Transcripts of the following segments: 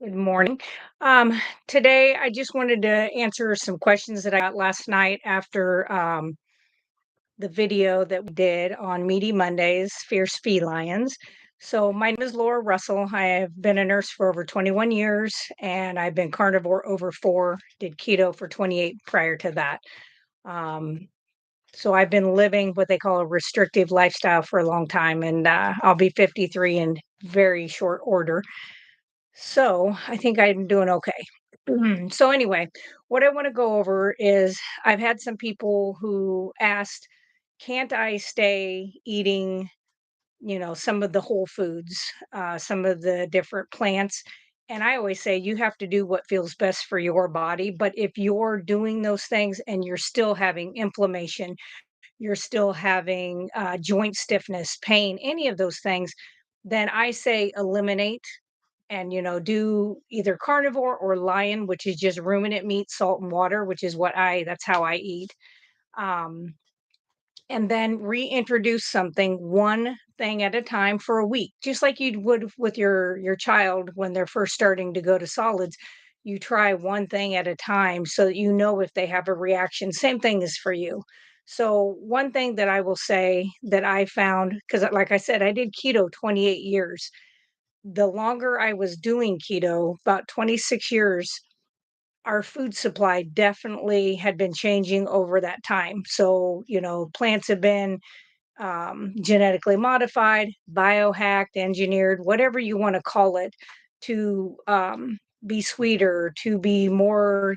Good morning. Um, Today, I just wanted to answer some questions that I got last night after the video that we did on Meaty Mondays, Fierce Felines. So, my name is Laura Russell. I have been a nurse for over 21 years, and I've been carnivore over four, did keto for 28 prior to that. Um, so, I've been living what they call a restrictive lifestyle for a long time, and I'll be 53 in very short order. So I think I'm doing okay. So anyway, what I want to go over is I've had some people who asked, can't I stay eating, some of the whole foods, some of the different plants? And I always say you have to do what feels best for your body. But if you're doing those things and you're still having inflammation, you're still having joint stiffness, pain, any of those things, then I say eliminate and do either carnivore or lion, which is just ruminant meat, salt and water, which is what I that's how I eat. um, and then reintroduce something one thing at a time for a week, just like you would with your child when they're first starting to go to solids. You try one thing at a time so that you know if they have a reaction. Same thing is for you. So one thing that I will say that I found, because like I said, I did keto 28 years. The longer I was doing keto, about 26 years, our food supply definitely had been changing over that time. So, plants have been genetically modified, biohacked, engineered, whatever you want to call it, to be sweeter, to be more,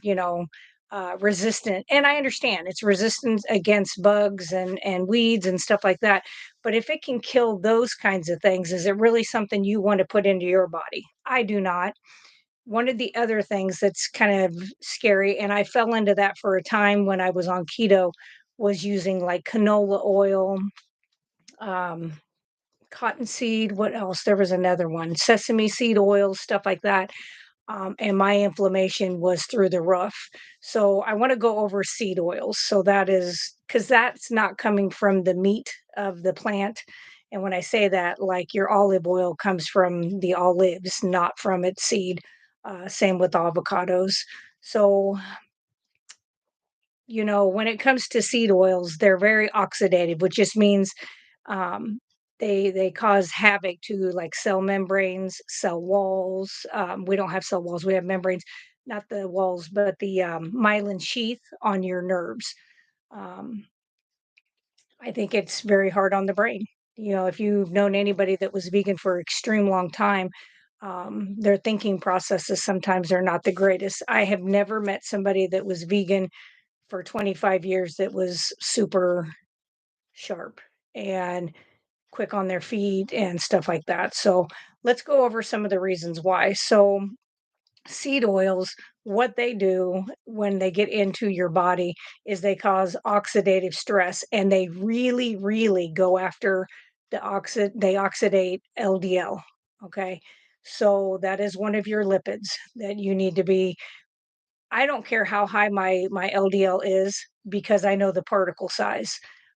resistant. And I understand it's resistant against bugs and weeds and stuff like that. But if it can kill those kinds of things, is it really something you want to put into your body? I do not. One of the other things that's kind of scary, and I fell into that for a time when I was on keto, was using like canola oil, um, cottonseed, what else? There was another one, sesame seed oil, stuff like that. And my inflammation was through the roof. So I want to go over seed oils. So that is because that's not coming from the meat of the plant. And when I say that, like your olive oil comes from the olives, not from its seed. Same with avocados. So, when it comes to seed oils, they're very oxidative, which just means um, they cause havoc to like cell membranes, cell walls. We don't have cell walls; we have membranes, not the walls, but the myelin sheath on your nerves. Um, I think it's very hard on the brain. If you've known anybody that was vegan for an extreme long time, their thinking processes sometimes are not the greatest. I have never met somebody that was vegan for 25 years that was super sharp and quick on their feet and stuff like that. So let's go over some of the reasons why. So seed oils, what they do when they get into your body is they cause oxidative stress, and they really, really go after they oxidate LDL. Okay. So that is one of your lipids that you need to be. I don't care how high my LDL is because I know the particle size.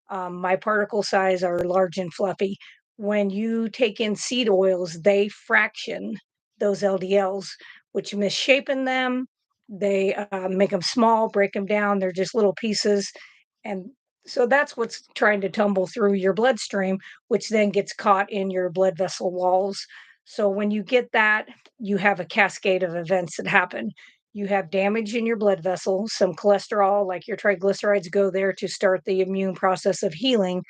My particle size are large and fluffy. When you take in seed oils, they fraction those LDLs, which misshapen them. They make them small, break them down. They're just little pieces, and so that's what's trying to tumble through your bloodstream, which then gets caught in your blood vessel walls. So when you get that, you have a cascade of events that happen. You have damage in your blood vessels, some cholesterol, like your triglycerides, go there to start the immune process of healing.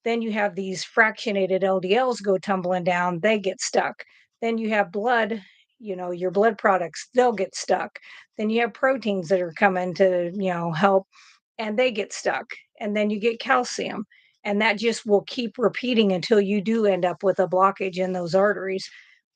Then you have these fractionated LDLs go tumbling down, they get stuck. Then you have blood, your blood products, they'll get stuck. Then you have proteins that are coming to, help, and they get stuck. And then you get calcium. And that just will keep repeating until you do end up with a blockage in those arteries.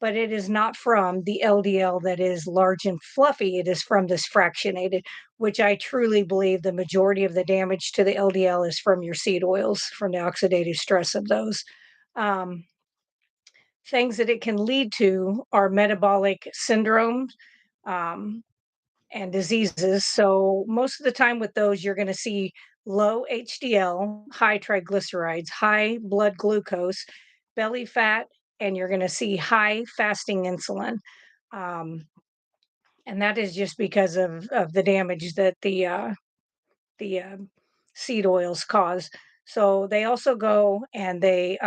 But it is not from the LDL that is large and fluffy. It is from this fractionated, which I truly believe the majority of the damage to the LDL is from your seed oils, from the oxidative stress of those. Um, Things that it can lead to are metabolic syndromes, um, and diseases. So most of the time with those, you're going to see low HDL, high triglycerides, high blood glucose, belly fat, and you're going to see high fasting insulin. Um, and that is just because of the damage that the seed oils cause. So they also go and they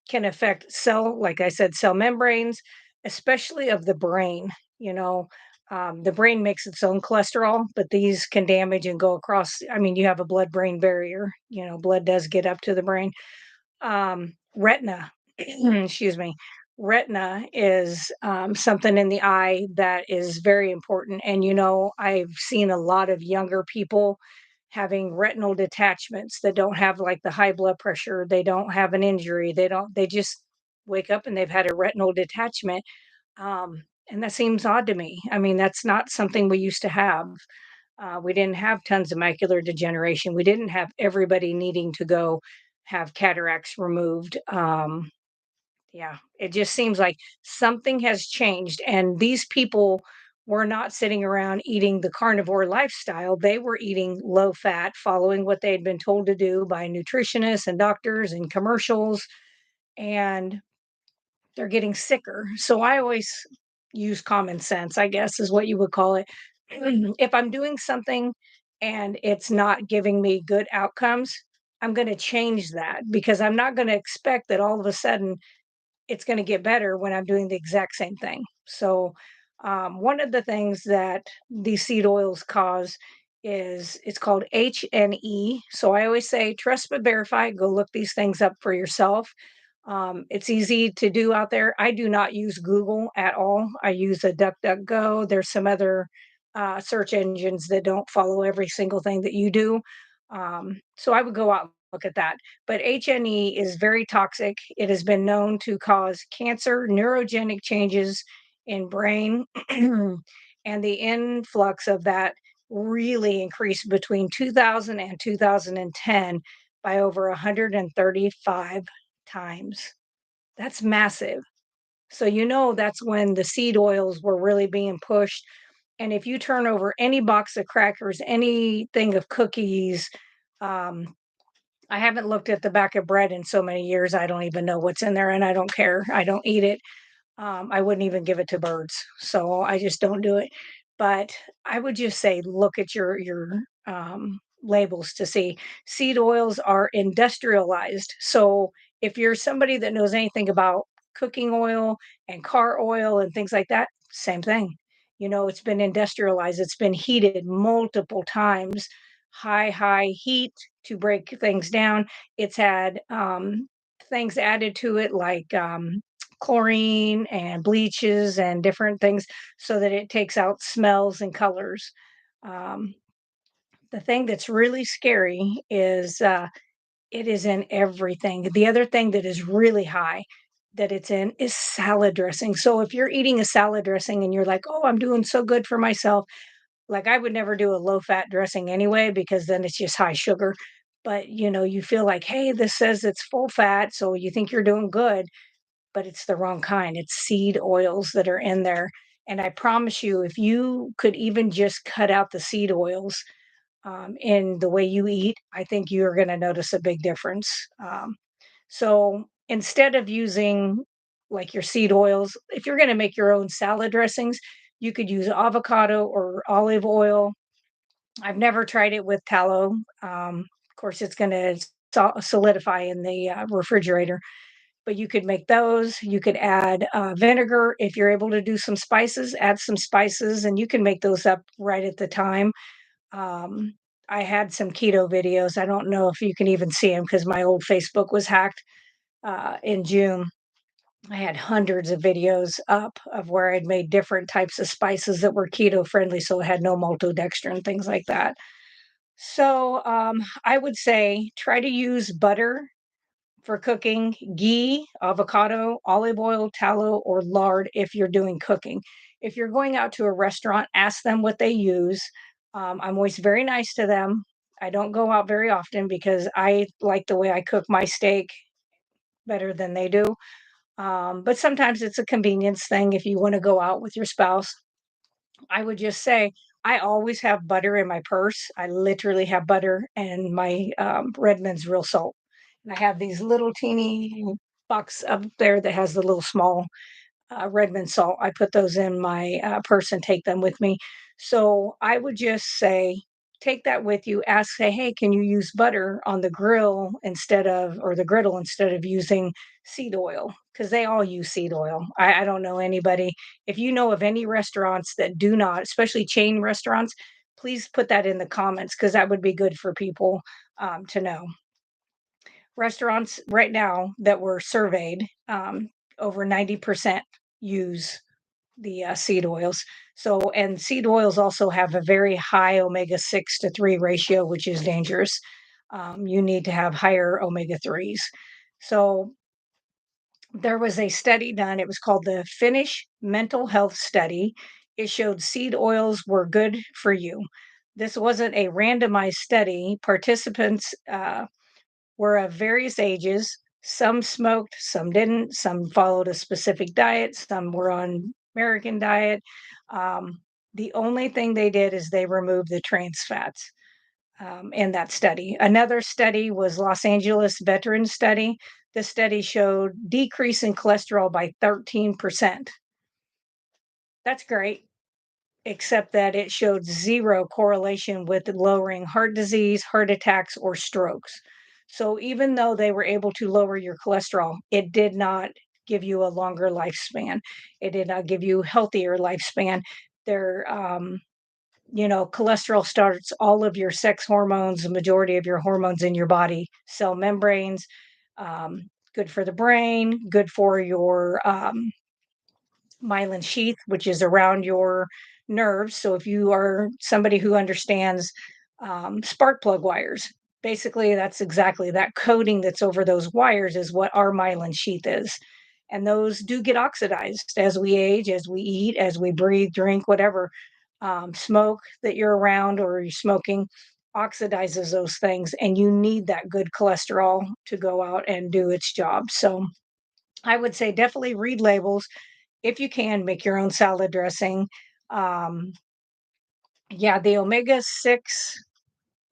can affect cell, like I said, cell membranes, especially of the brain. You know, the brain makes its own cholesterol, but these can damage and go across. I mean, you have a blood-brain barrier. You know, blood does get up to the brain. Retina, excuse me. Retina is something in the eye that is very important. And, you know, I've seen a lot of younger people having retinal detachments that don't have like the high blood pressure. They don't have an injury. They just wake up and they've had a retinal detachment. And that seems odd to me. I mean, that's not something we used to have. We didn't have tons of macular degeneration. We didn't have everybody needing to go have cataracts removed. Yeah, it just seems like something has changed. And these people were not sitting around eating the carnivore lifestyle. They were eating low fat, following what they had been told to do by nutritionists and doctors and commercials. And they're getting sicker. So I always use common sense, I guess is what you would call it. If I'm doing something and it's not giving me good outcomes, I'm going to change that because I'm not going to expect that all of a sudden it's going to get better when I'm doing the exact same thing. So, one of the things that these seed oils cause is it's called HNE. So I always say trust but verify. Go look these things up for yourself. It's easy to do out there. I do not use Google at all. I use a DuckDuckGo. There's some other search engines that don't follow every single thing that you do. So I would go out and look at that. But HNE is very toxic. It has been known to cause cancer, neurogenic changes in brain, and the influx of that really increased between 2000 and 2010 by over 135 times. That's massive. So, you know, that's when the seed oils were really being pushed. And if you turn over any box of crackers, anything of cookies, um, I haven't looked at the back of bread in so many years. I don't even know what's in there and I don't care. I don't eat it. I wouldn't even give it to birds, so I just don't do it. But I would just say look at your labels to see. Seed oils are industrialized. So if you're somebody that knows anything about cooking oil and car oil and things like that, same thing. You know, it's been industrialized. It's been heated multiple times, high heat to break things down. It's had things added to it like chlorine and bleaches and different things so that it takes out smells and colors. Um, the thing that's really scary is it is in everything. The other thing that is really high that it's in is salad dressing. So if you're eating a salad dressing and you're like, oh, I'm doing so good for myself, like I would never do a low fat dressing anyway because then it's just high sugar. But you know, you feel like, hey, this says it's full fat, so you think you're doing good, but it's the wrong kind. It's seed oils that are in there. And I promise you, if you could even just cut out the seed oils in the way you eat, I think you're going to notice a big difference. So instead of using like your seed oils, if you're going to make your own salad dressings, you could use avocado or olive oil. I've never tried it with tallow. Of course, it's going to solidify in the refrigerator, but you could make those. You could add vinegar if you're able to do some spices, add some spices, and you can make those up right at the time. Um, I had some keto videos. I don't know if you can even see them because my old Facebook was hacked in June. I had hundreds of videos up of where I'd made different types of spices that were keto friendly, so it had no maltodextrin, things like that. So I would say try to use butter for cooking, ghee, avocado, olive oil, tallow, or lard if you're doing cooking. If you're going out to a restaurant, ask them what they use. I'm always very nice to them. I don't go out very often because I like the way I cook my steak better than they do. But sometimes it's a convenience thing if you want to go out with your spouse. I would just say I always have butter in my purse. I literally have butter and my Redmond's real salt. And I have these little teeny box up there that has the little small Redmond salt. I put those in my purse and take them with me. So I would just say, take that with you. Ask, say, hey, can you use butter on the grill instead of, or the griddle instead of using seed oil? Because they all use seed oil. I don't know anybody. If you know of any restaurants that do not, especially chain restaurants, please put that in the comments because that would be good for people to know. Restaurants right now that were surveyed, over 90% use the seed oils. So, and seed oils also have a very high omega 6 to 3 ratio, which is dangerous. You need to have higher omega 3s. So, there was a study done, it was called the Finnish Mental Health Study. It showed seed oils were good for you. This wasn't a randomized study. Participants were of various ages. Some smoked, some didn't, some followed a specific diet, some were on American diet. Um, the only thing they did is they removed the trans fats in that study. Another study was Los Angeles Veteran Study. The study showed decrease in cholesterol by 13%. That's great, except that it showed zero correlation with lowering heart disease, heart attacks, or strokes. So even though they were able to lower your cholesterol, it did not give you a longer lifespan. It did not give you healthier lifespan. Their cholesterol starts all of your sex hormones, the majority of your hormones in your body, cell membranes, good for the brain, good for your myelin sheath, which is around your nerves. So if you are somebody who understands spark plug wires, basically that's exactly that coating that's over those wires is what our myelin sheath is. And those do get oxidized as we age, as we eat, as we breathe, drink, whatever. Smoke that you're around or you're smoking oxidizes those things. And you need that good cholesterol to go out and do its job. So I would say definitely read labels if you can, make your own salad dressing. Um, yeah, the omega 6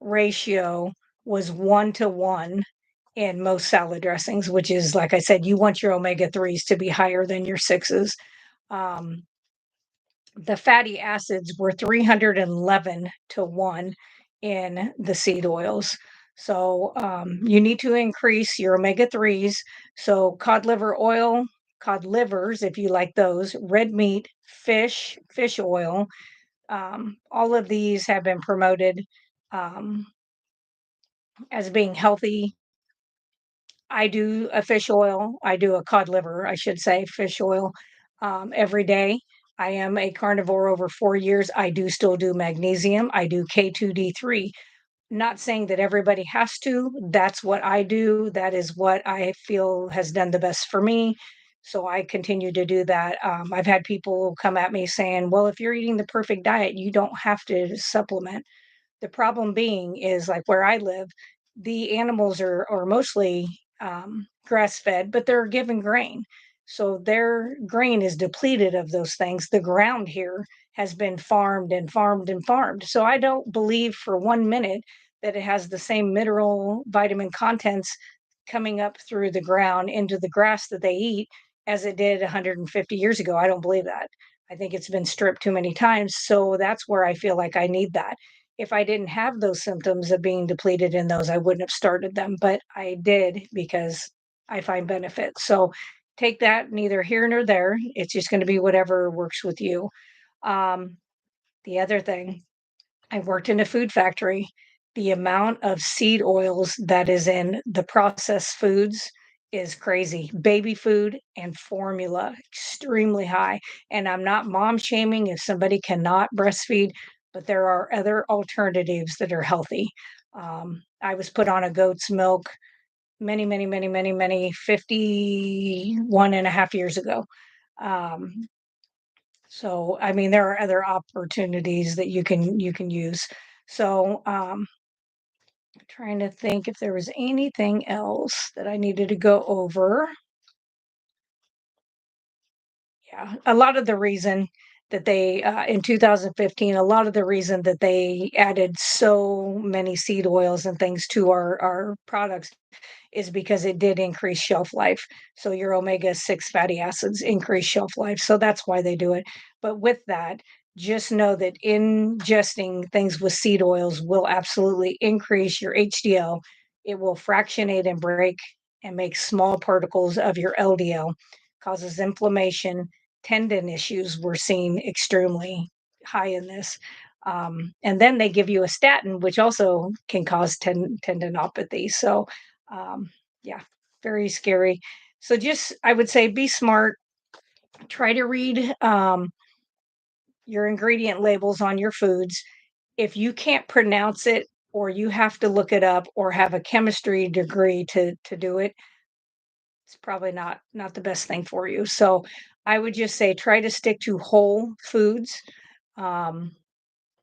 ratio was 1 to 1 in most salad dressings, which is, like I said, you want your omega 3s to be higher than your sixes. Um, the fatty acids were 311 to 1 in the seed oils. So you need to increase your omega 3s. So cod liver oil, cod livers, if you like those, red meat, fish oil, all of these have been promoted um, as being healthy. I do a fish oil. I do a cod liver, I should say, fish oil every day. I am a carnivore over 4 years. I do still do magnesium. I do K2D3. Not saying that everybody has to. That's what I do. That is what I feel has done the best for me. So I continue to do that. I've had people come at me saying, well, if you're eating the perfect diet, you don't have to supplement. The problem being is like where I live, the animals are mostly grass fed, but they're given grain. So their grain is depleted of those things. The ground here has been farmed and farmed and farmed. So I don't believe for 1 minute that it has the same mineral vitamin contents coming up through the ground into the grass that they eat as it did 150 years ago. I don't believe that. I think it's been stripped too many times. So that's where I feel like I need that. If I didn't have those symptoms of being depleted in those, I wouldn't have started them, but I did because I find benefit. So take that neither here nor there. It's just going to be whatever works with you. Um, the other thing, I worked in a food factory. The amount of seed oils that is in the processed foods is crazy. Baby food and formula, extremely high. And I'm not mom shaming if somebody cannot breastfeed, but there are other alternatives that are healthy. I was put on a goat's milk many 51 and a half years ago. Um, so, I mean, there are other opportunities that you can use. So, trying to think if there was anything else that I needed to go over. Yeah, a lot of the reason that they in 2015, a lot of the reason that they added so many seed oils and things to our products is because it did increase shelf life. So your omega-6 fatty acids increase shelf life. So that's why they do it. But with that, just know that ingesting things with seed oils will absolutely increase your HDL. It will fractionate and break and make small particles of your LDL, causes inflammation, tendon issues. We're seeing extremely high in this. And then they give you a statin, which also can cause tendinopathy. So, um, yeah, very scary. So, just I would say be smart. Try to read your ingredient labels on your foods. If you can't pronounce it, or you have to look it up, or have a chemistry degree to do it, it's probably not the best thing for you. So, I would just say try to stick to whole foods. Um,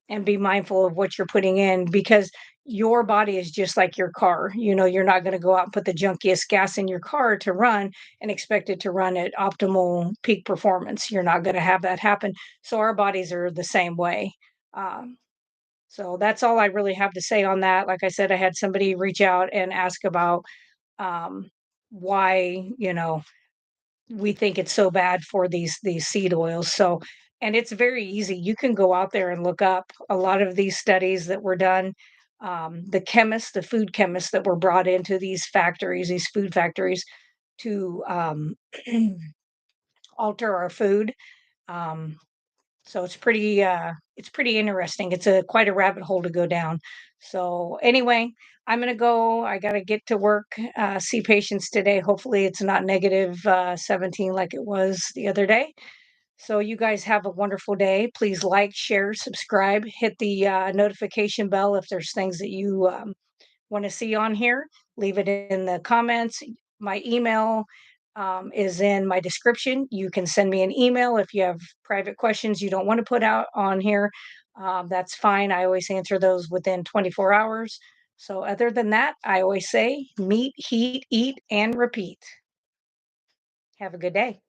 and be mindful of what you're putting in because your body is just like your car. You're not going to go out and put the junkiest gas in your car to run and expect it to run at optimal peak performance. You're not going to have that happen. So our bodies are the same way. Um, so that's all I really have to say on that. Like I said, I had somebody reach out and ask about um, why, we think it's so bad for these seed oils. So, and it's very easy. You can go out there and look up a lot of these studies that were done. The food chemists that were brought into these factories, these food factories, to alter our food. Um, so it's pretty interesting. It's a quite a rabbit hole to go down. So anyway, I'm gonna go. I gotta get to work, see patients today. Hopefully it's not negative 17 like it was the other day. So you guys have a wonderful day. Please like, share, subscribe, hit the notification bell if there's things that you want to see on here. Leave it in the comments. My email is in my description. You can send me an email if you have private questions you don't want to put out on here. That's fine. I always answer those within 24 hours. So, other than that, I always say meet, heat, eat, and repeat. Have a good day.